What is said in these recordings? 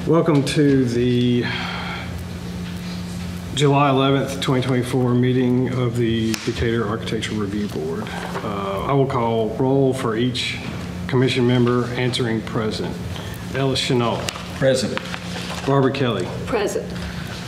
Welcome to the July 11th, 2024 meeting of the Decatur Architectural Review Board. I will call roll for each commission member answering present. Ellis Chenault. Present. Barbara Kelly. Present.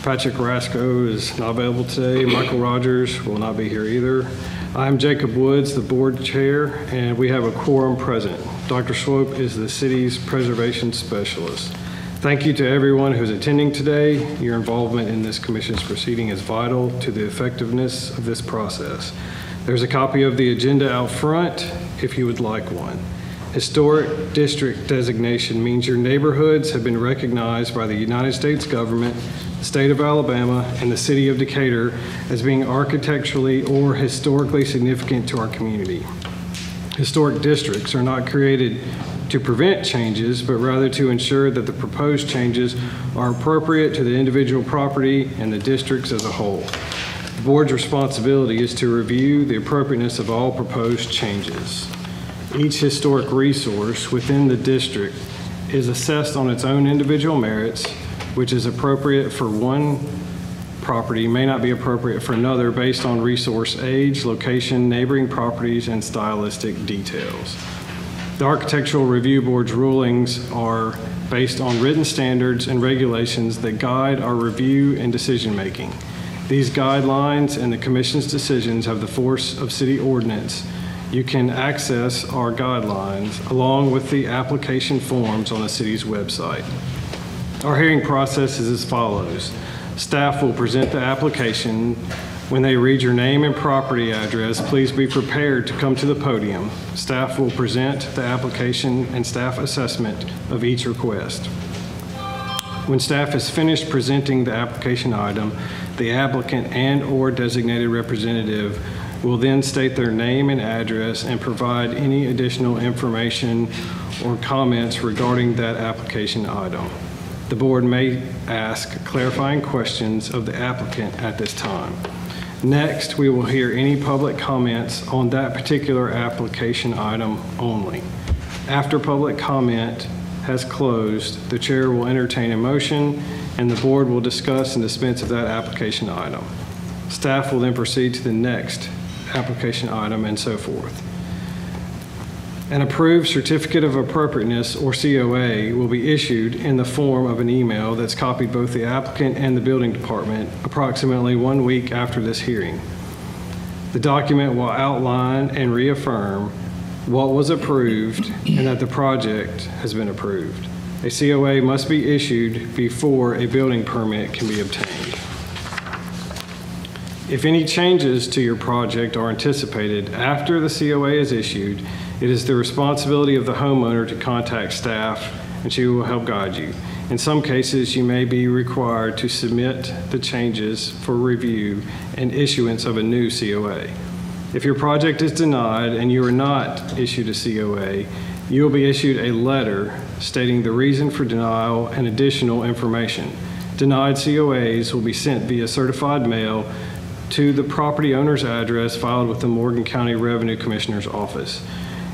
Patrick Rasco is not available today. Michael Rogers will not be here either. I'm Jacob Woods, the board chair, and we have a quorum present. Dr. Swope is the city's preservation specialist. Thank you to everyone who's attending today. Your involvement in this commission's proceeding is vital to the effectiveness of this process. There's a copy of the agenda out front if you would like one. Historic district designation means your neighborhoods have been recognized by the United States government, the state of Alabama, and the city of Decatur as being architecturally or historically significant to our community. Historic districts are not created to prevent changes, but rather to ensure that the proposed changes are appropriate to the individual property and the districts as a whole. The board's responsibility is to review the appropriateness of all proposed changes. Each historic resource within the district is assessed on its own individual merits, which is appropriate for one property may not be appropriate for another based on resource age, location, neighboring properties, and stylistic details. The Architectural Review Board's rulings are based on written standards and regulations that guide our review and decision-making. These guidelines and the Commission's decisions have the force of city ordinance. You can access our guidelines along with the application forms on the city's website. Our hearing process is as follows. Staff will present the application. When they read your name and property address, please be prepared to come to the podium. Staff will present the application and staff assessment of each request. When staff is finished presenting the application item, the applicant and/or designated representative will then state their name and address and provide any additional information or comments regarding that application item. The board may ask clarifying questions of the applicant at this time. Next, we will hear any public comments on that particular application item only. After public comment has closed, the chair will entertain a motion and the board will discuss and dispense of that application item. Staff will then proceed to the next application item and so forth. An approved certificate of appropriateness, or COA, will be issued in the form of an email that's copied both the applicant and the building department approximately 1 week after this hearing. The document will outline and reaffirm what was approved and that the project has been approved. A COA must be issued before a building permit can be obtained. If any changes to your project are anticipated after the COA is issued, it is the responsibility of the homeowner to contact staff and she will help guide you. In some cases, you may be required to submit the changes for review and issuance of a new COA. If your project is denied and you are not issued a COA, you will be issued a letter stating the reason for denial and additional information. Denied COAs will be sent via certified mail to the property owner's address filed with the Morgan County Revenue Commissioner's office.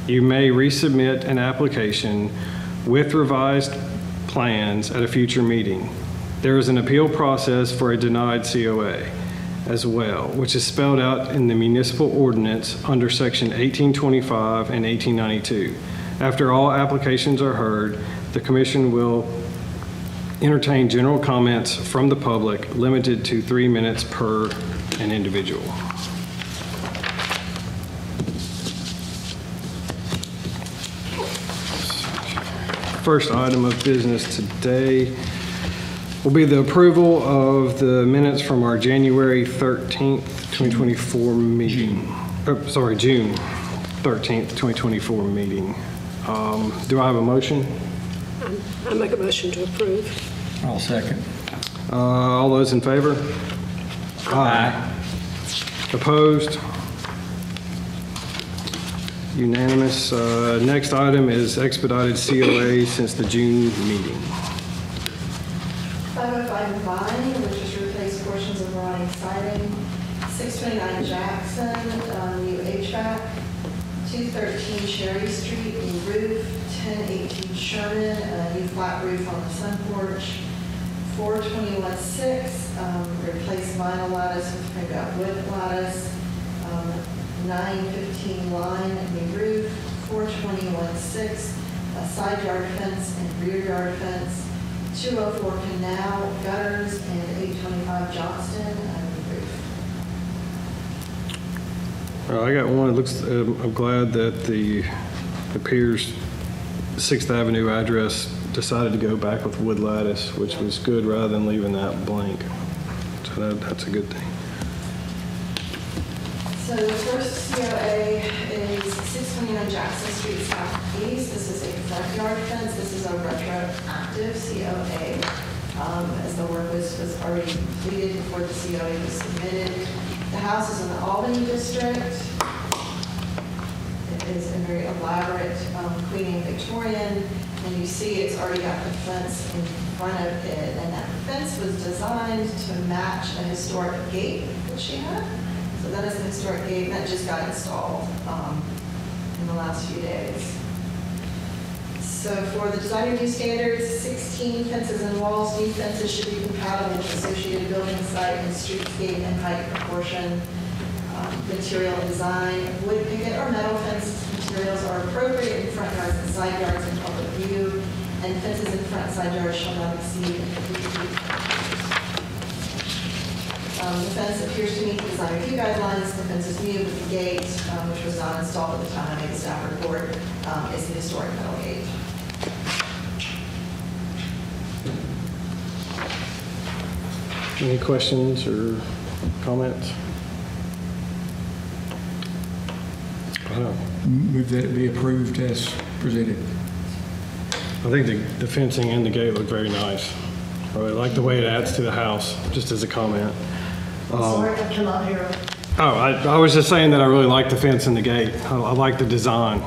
You may resubmit an application with revised plans at a future meeting. There is an appeal process for a denied COA as well, which is spelled out in the municipal ordinance under section 1825 and 1892. After all applications are heard, the commission will entertain general comments from the public limited to 3 minutes per an individual. First item of business today will be the approval of the minutes from our January 13th, 2024 meeting. June 13th, 2024 meeting. Do I have a motion? I make a motion to approve. I'll second. All those in favor? Aye. Opposed? Unanimous. Next item is expedited COA since the June meeting. 505 Vine, which is to replace portions of Ronnie siding. 629 Jackson, new HVAC. 213 Cherry Street, new roof. 1018 Sherman, a new flat roof on the sun porch. 421-6, replace vinyl lattice with spring out wood lattice. 915 Line, new roof. 421-6, a side yard fence and rear yard fence. 204 Canal, gutters, and 825 Johnston, new roof. I got one. It looks, I'm glad that the Piers 6th Avenue address decided to go back with wood lattice, which was good rather than leaving that blank. So that's a good thing. So the first COA is 629 Jackson Street Southeast. This is a front yard fence. This is a retroactive COA, as the work was already completed before the COA was submitted. The house is in the Albany district. It is a very elaborate Queen Anne Victorian, and you see it's already got the fence in front of it, and that fence was designed to match a historic gate that she had. So that is the historic gate that just got installed in the last few days. So for the design review standards, 16 fences and walls, new fences should be compatible with associated building site and streetscape and height proportion. Material and design, wood picket or metal fence materials are appropriate in front yards and side yards in public view, and fences in front and side yards shall not exceed 50 feet. The fence appears to meet the design review guidelines. The fence is new with the gate, which was not installed at the time I made the staff report, is the historic metal gate. Any questions or comments? Move that it be approved as presented. I think the fencing and the gate look very nice. I really like the way it adds to the house, just as a comment. Sorry, I cannot hear. Oh, I was just saying that I really like the fence and the gate. I like the design.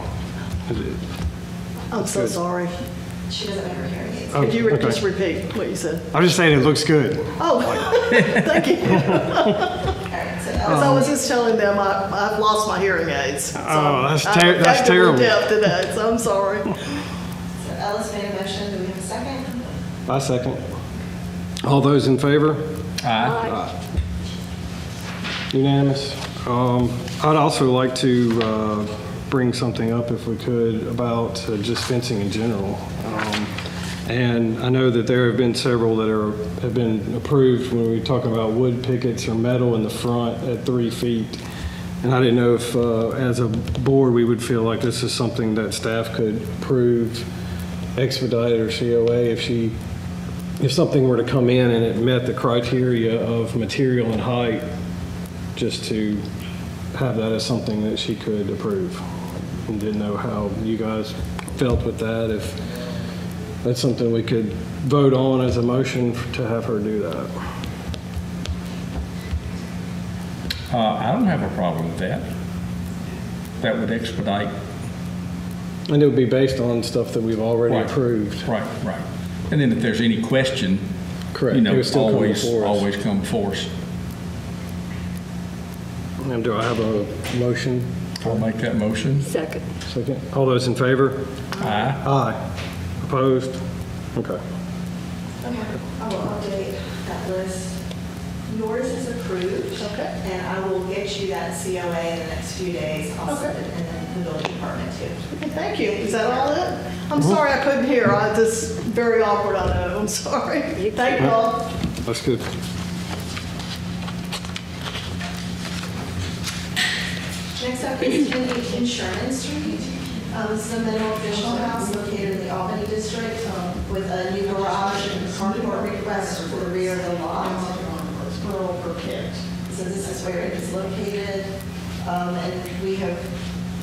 I'm so sorry. She doesn't have her hearing aids. Oh, Could you okay. just repeat what you said? I'm just saying it looks good. Oh, thank you. All right, so As I was just telling them, I've lost my hearing aids. So Oh, that's I'm that's terrible. deaf today, so I'm sorry. So Ellis made a motion. Do we have a second? I second. All those in favor? Aye. Unanimous. I'd also like to bring something up, if we could, about just fencing in general. And I know that there have been several that have been approved when we talk about wood pickets or metal in the front at 3 feet. And I didn't know if, as a board, we would feel like this is something that staff could approve, expedite or COA if something were to come in and it met the criteria of material and height, just to have that as something that she could approve. And didn't know how you guys felt with that, if that's something we could vote on as a motion to have her do that. I don't have a problem with that. That would expedite. And it would be based on stuff that we've already Right. approved. Right. And then if there's any question, Correct. you know, It would still come always before us. come before us. And do I have a motion? I'll make that motion. Second. Second. All those in favor? Aye. Aye. Opposed? Okay. Okay, I will update that list. Yours is approved. Okay. And I will get you that COA in the next few days. I'll send Okay. it in the building department too. Okay, thank you. Is that all it? I'm sorry I couldn't hear. I just, very awkward, I know. I'm sorry. Thank you all. That's good. Next up is 1018 Sherman Street. This is a middle official house located in the Albany district with a new garage and carport request for the rear of the lot. So this is where it is located. And we have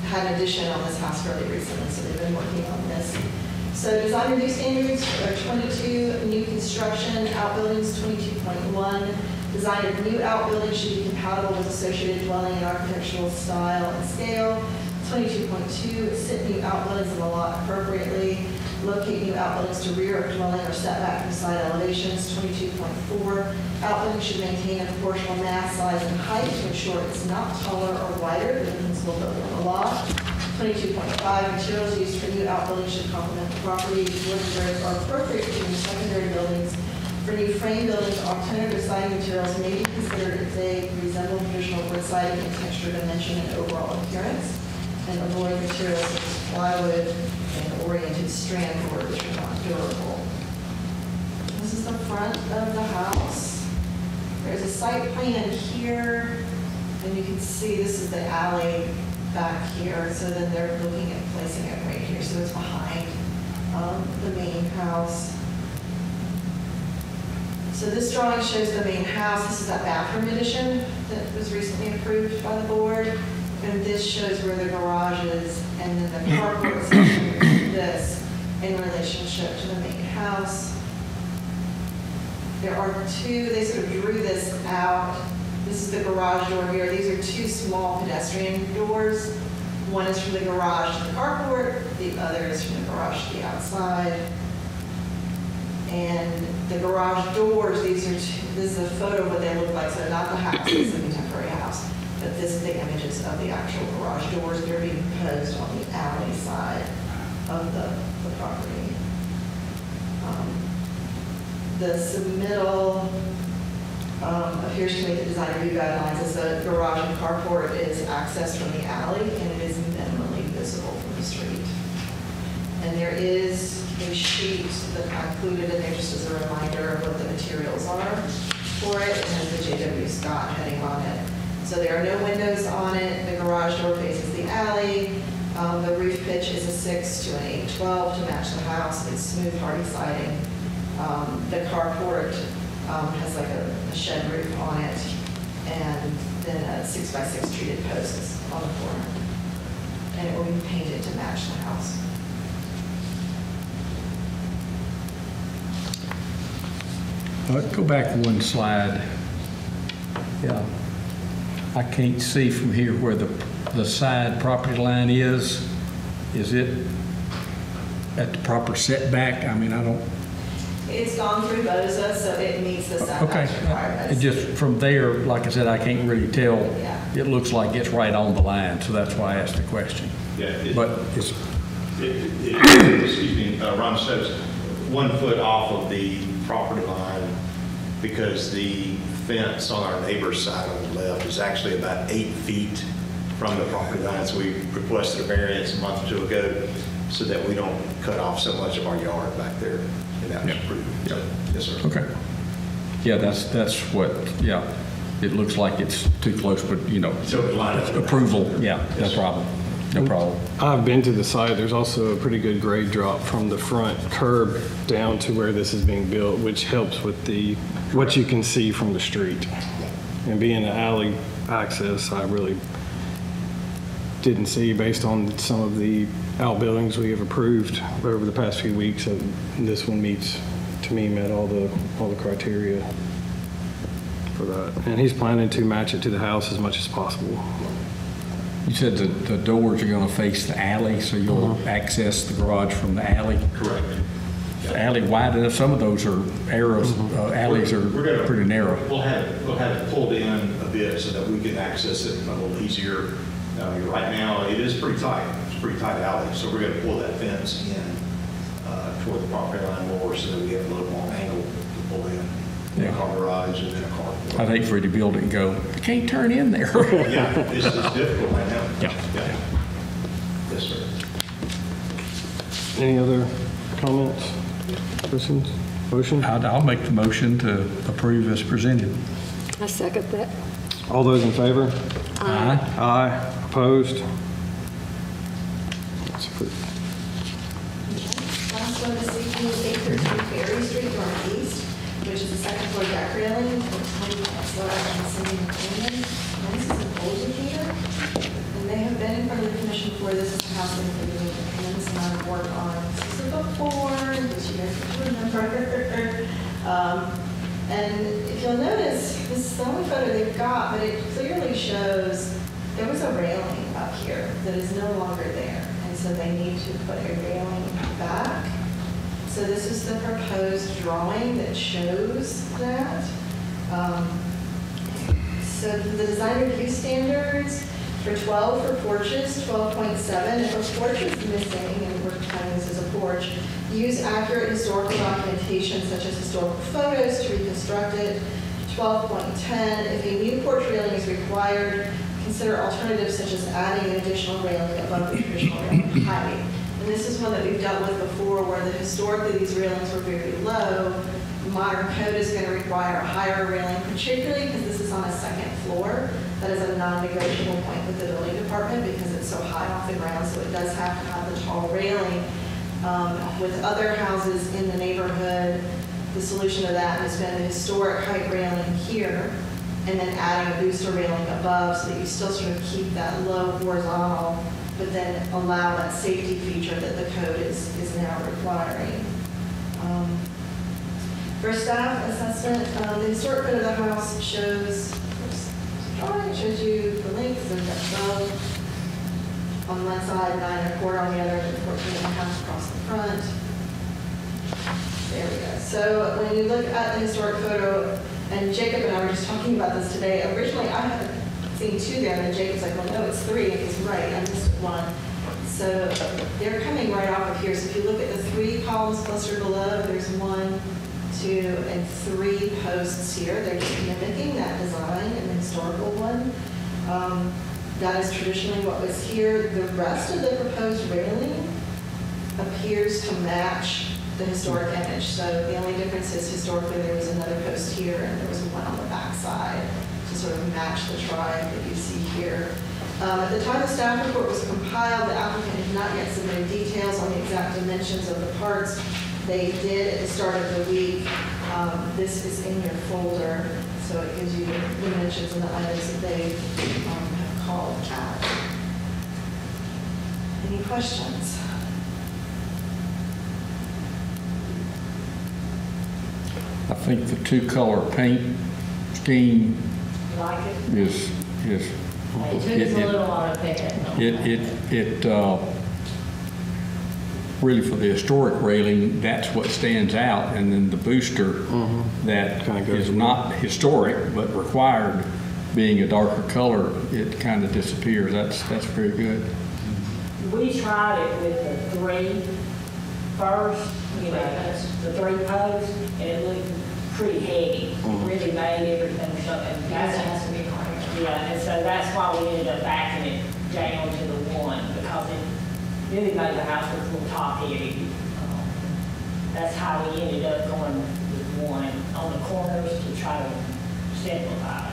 had an addition on this house fairly recently, so they've been working on this. So design review standards are 22, new construction, outbuildings 22.1. Design of new outbuildings should be compatible with associated dwelling and architectural style and scale. 22.2, sit new outbuildings in the lot appropriately. Locate new outbuildings to rear of dwelling or setback from side elevations. 22.4, outbuildings should maintain a proportional mass, size, and height to ensure it's not taller or wider than the principal building on the lot. 22.5, materials used for new outbuildings should complement the property. Wooden bricks are appropriate for new secondary buildings. For new frame buildings, alternative siding materials may be considered if they resemble traditional wood siding in texture, dimension, and overall appearance, and avoid materials such as plywood and oriented strand board, which are not durable. This is the front of the house. There's a site plan here, and you can see this is the alley back here, so then they're looking at placing it right here, so it's behind the main house. So this drawing shows the main house. This is that bathroom addition that was recently approved by the board, and this shows where the garage is, and then the carport section is this in relationship to the main house. There are two, they sort of drew this out. This is the garage door here. These are two small pedestrian doors. One is from the garage to the carport, the other is from the garage to the outside. And the garage doors, these are this is a photo of what they look like, so not the house, this is a contemporary house, but this is the images of the actual garage doors that are being proposed on the alley side of the property. The submittal appears to meet the design review guidelines as the garage and carport is accessed from the alley and it is minimally visible from the street. And there is a sheet that I included in there just as a reminder of what the materials are for it. It has the J.W. Scott heading on it. So there are no windows on it. The garage door faces the alley. The roof pitch is a 6 to an 8-12 to match the house. It's smooth, hardy siding. The carport has like a shed roof on it, and then a 6x6 treated posts on the corner. And it will be painted to match the house. Go back one slide. Yeah. I can't see from here where the side property line is. Is it at the proper setback? I mean, I don't. It's gone through BOZA, so it meets the setback Okay. requirements. It just from there, like I said, I can't really tell. Yeah. It looks like it's right on the line, so that's why I asked the question. Yeah, But it's, excuse me, Ron says 1 foot off of the property line because the fence on our neighbor's side on the left is actually about 8 feet from the property line. So we requested a variance a month or two ago so that we don't cut off so much of our yard back there. And that was Yeah. approved. Yeah. Yes, sir. okay. Yeah, that's what, yeah. It looks like it's too close, but, you know, So it line up. approval, yeah, no problem. No problem. I've been to the site. There's also a pretty good grade drop from the front curb down to where this is being built, which helps with what you can see from the street. And being an alley access, I really didn't see, based on some of the outbuildings we have approved over the past few weeks, that this one meets, to me, met all the criteria for that. And he's planning to match it to the house as much as possible. You said the doors are going to face the alley, so you'll access the garage from the alley? Correct. The alley wide enough, some of those are arrows, alleys are We're gonna- pretty narrow. We'll have it pulled in a bit so that we can access it a little easier. Right now, it is pretty tight. It's a pretty tight alley, so we're going to pull that fence in toward the property line more so that we have a little more angle to pull in. Yeah. A car garage and then a car. I'd hate for you to build it and go, I can't turn in there. Yeah, it's difficult right now. Yeah. Yes, sir. Any other comments, questions, motion? I'll make the motion to approve as presented. I second that. All those in favor? Aye. Aye. Opposed? It's approved. Last one this evening is 813 Ferry Street Northeast, which is a second floor deck railing for Tony Kessler and Cindy McClendon. And this is an old indicator, and they have been in front of the commission for this is the house that they've been doing a tremendous amount of work on. This is before, which you guys can remember. And if you'll notice, this is the only photo they've got, but it clearly shows there was a railing up here that is no longer there. And so they need to put a railing back. So this is the proposed drawing that shows that. So the design review standards For 12 for porches, 12.7, if a porch is missing, and we're counting this as a porch, use accurate historical documentation such as historical photos to reconstruct it. 12.10, if a new porch railing is required, consider alternatives such as adding an additional railing above the traditional railing height. And this is one that we've dealt with before where historically these railings were very low. Modern code is going to require a higher railing, particularly because this is on a second floor. That is a non-negotiable point with the building department because it's so high off the ground, so it does have to have the tall railing. With other houses in the neighborhood, the solution to that has been the historic height railing here and then adding a booster railing above so that you still sort of keep that low horizontal, but then allow that safety feature that the code is now requiring. For staff assessment, the historic code of the house shows, shows you the length of that 12 on one side, 9 1/4 on the other, and 14 1/2 across the front. There we go. So when you look at the historic photo, and Jacob and I were just talking about this today, originally I had seen 2 there, and then Jacob's like, well, no, it's 3, and he's right, I missed 1. So they're coming right off of here. So if you look at the 3 columns clustered below, there's 1, 2, and 3 posts here. They're just mimicking that design in the historical one. That is traditionally what was here. The rest of the proposed railing appears to match the historic image. So the only difference is historically there was another post here and there was one on the back side to sort of match the tribe that you see here. At the time the staff report was compiled, the applicant had not yet submitted details on the exact dimensions of the parts. They did at the start of the week. This is in your folder, so it gives you the dimensions and the items that they have called out. Any questions? I think the 2-color paint scheme Like it? is, It took us a little while to pick it. really for the historic railing, that's what stands out, and then the booster that Kinda goes is with not historic but required, being a darker color, it kind of disappears. That's very good. We tried it with the 3 first, the 3 posts, and it looked pretty heavy. It really made everything so, and That that's, has to be higher. yeah, and so that's why we ended up backing it down to the 1, because it really made the house look a little top heavy. That's how we ended up going with 1 on the corners to try to simplify it.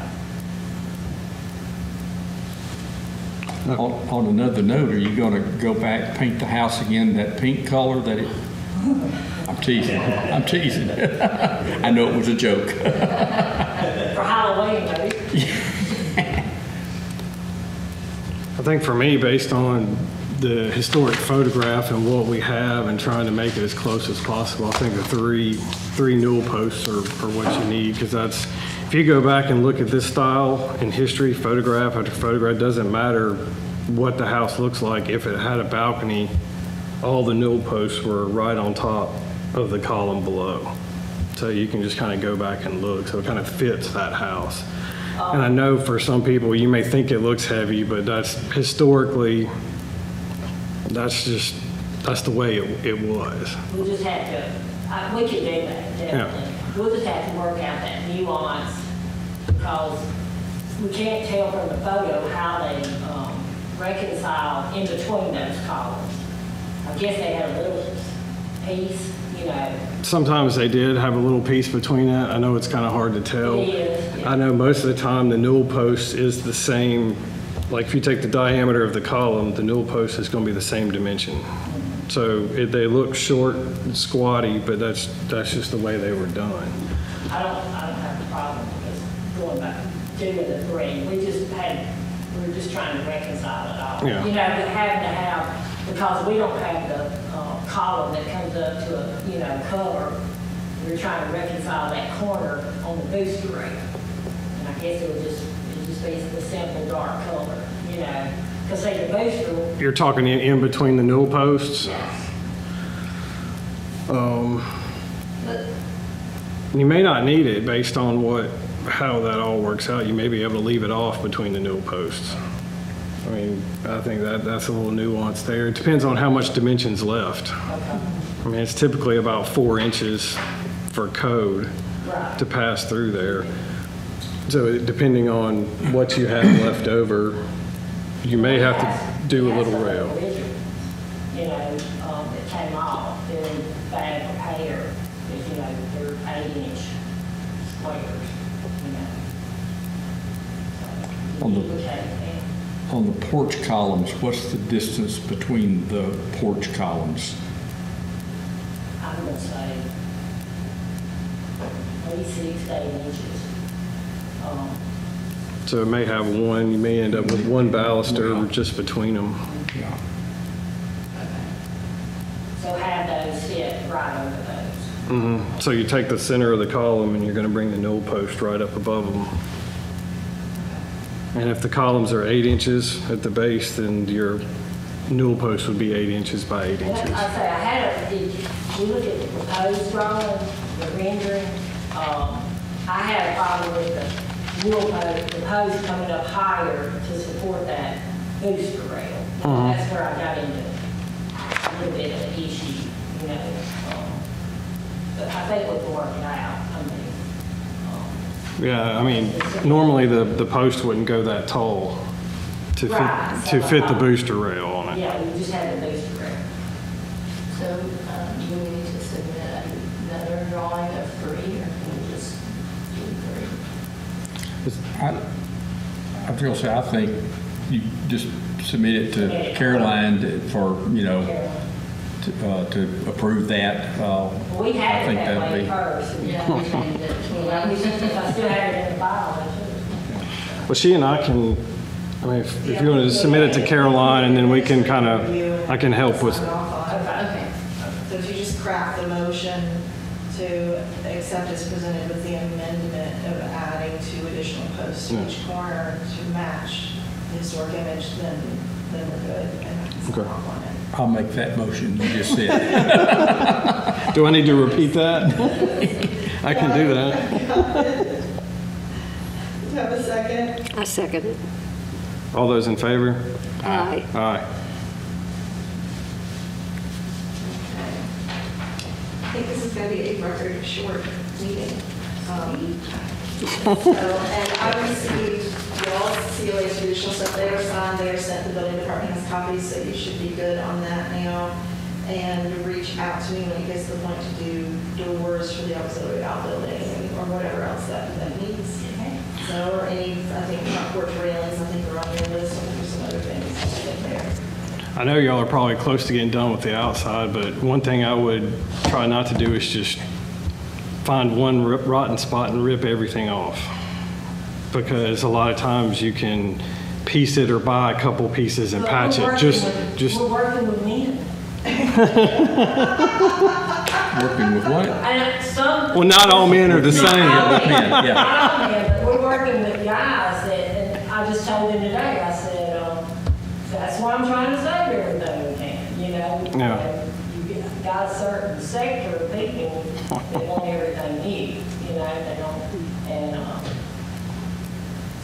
On another note, are you going to go back, paint the house again that pink color that it? I'm teasing. I'm teasing. I know it was a joke. For Halloween, maybe. I think for me, based on the historic photograph and what we have and trying to make it as close as possible, I think the three newel posts are what you need, because that's, if you go back and look at this style in history, photograph after photograph, it doesn't matter what the house looks like. If it had a balcony, all the newel posts were right on top of the column below. So you can just kind of go back and look. So it kind of fits that house. And I know for some people, you may think it looks heavy, but that's historically, that's the way it was. We'll just have to, we can do that, definitely. We'll just have to work out that nuance, because we can't tell from the photo how they reconcile in between those columns. I guess they had a little piece, Sometimes they did have a little piece between that. I know it's kind of hard to tell. It is, yeah. I know most of the time the newel post is the same, like if you take the diameter of the column, the newel post is going to be the same dimension. So they look short and squatty, but that's just the way they were done. I don't have a problem with going back to the 3. We were just trying to reconcile it all. Yeah. But having to have, because we don't have the column that comes up to a, cover, we're trying to reconcile that corner on the booster rail. And I guess it would just be the simple dark color, because say the booster. You're talking in between the newel posts? Yes. You may not need it based on how that all works out. You may be able to leave it off between the newel posts. I mean, I think that's a little nuance there. It depends on how much dimension's left. Okay. I mean, it's typically about 4 inches for code Right. to pass through there. So depending on what you have left over, you may have to do a little rail. You know, it came off in bad repair, if, you know, they're 8-inch squares, you know. So, On the- duplicate them. On the porch columns, what's the distance between the porch columns? I'm gonna say maybe 6 to 8 inches. So it may have one, you may end up with one baluster just between them. Yeah. So have those sit right over those. So you take the center of the column and you're going to bring the newel post right up above them. And if the columns are 8 inches at the base, then your newel post would be 8 inches by 8 And inches. I say, I had a, did you look at the proposed drawing, the rendering? I had a problem with the newel post, the post coming up higher to support that booster rail. That's where I got into a little bit of an issue, you know. But I think we can work it out. I mean, Yeah, I mean, normally the post wouldn't go that tall to Right, fit, to so fit the I- booster rail on it. yeah, we just had the booster rail. So, do we need to submit another drawing of 3, or can we just do 3? I was going to say, I think you just submit it to Caroline for, you know, to approve that. We I had it think that that'd way be- first. Yeah, we changed it. Well, if I still had it in the file, I should. Well, she and I can, I mean, if you want to submit it to Caroline, and then we can kind of, I can help with, Sign off on it. Okay. So if you just craft the motion to accept as presented with the amendment of adding 2 additional posts to Yeah. each corner to match the historic image, then we're good, and I can sign Okay. off on it. I'll make that motion you just said. do I need to repeat that? I can do that. Do you have a second? I second it. All those in favor? Aye. Aye. I think this is going to be a record short meeting. And I received y'all's COA's additional stuff. They are signed, they are sent, the building department has copies, so you should be good on that now. And reach out to me when it gets to the point to do doors for the auxiliary outbuilding or whatever else that needs. So, or any, I think, front porch railings, I think are on your list, and there's some other things to get there. I know y'all are probably close to getting done with the outside, but one thing I would try not to do is just find one rotten spot and rip everything off. Because a lot of times you can piece it or buy a couple pieces and But patch we're it. working Just, with- We're working with men. Working with what? And some. well, not all men are the Not all same. men, Yeah, yeah. not all men, but we're working with guys that, and I just told him today, I said, that's why I'm trying to save everything we can, you know? Yeah. And you got a certain sector of people that want everything new, you know, they don't, and,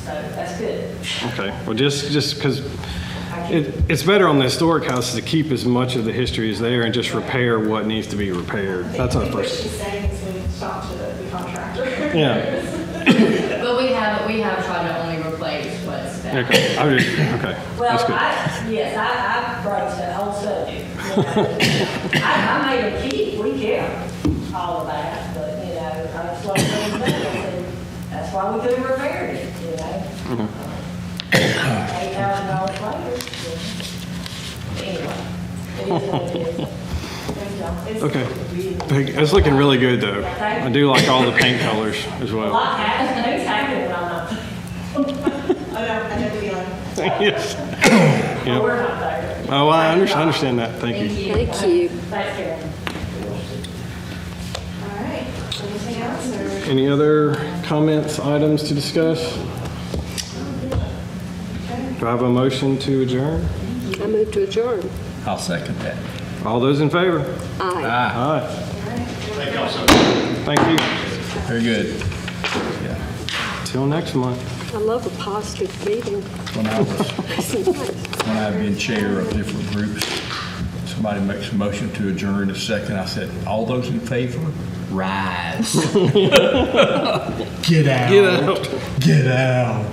so that's good. Okay, well, just because I can- it's better on the historic houses to keep as much of the history as there and just repair what needs to be repaired. That's our I think what first. she's saying is we need to talk to the contractor. Yeah, But we have tried to only replace what's bad. okay, okay, Well, that's good. I broached the whole subject. You know. I made a keep, we kept all of that, but, you know, I just wanted to say, that's why we couldn't repair it, you know? $8,000 later. Anyway, it is what it is. It's Okay, really- it's looking really good though. I do like all the paint colors as A well. lot happens, things happen when I'm not, I know the feeling. Yes. but Yep. we're not there. Oh, I understand that. Thank you. Thank you. Thanks, Karen. All right, anything else, or? Any other comments, items to discuss? Do I have a motion to adjourn? I move to adjourn. I'll second that. All those in favor? Aye. Aye. Thank y'all so much. Thank you. Very good. Yeah. Till next month. I love a positive meeting. When I was, It's nice. when I've been chair of different groups, somebody makes a motion to adjourn in a second. I said, all those in favor, rise. Get out. Get out. Get out.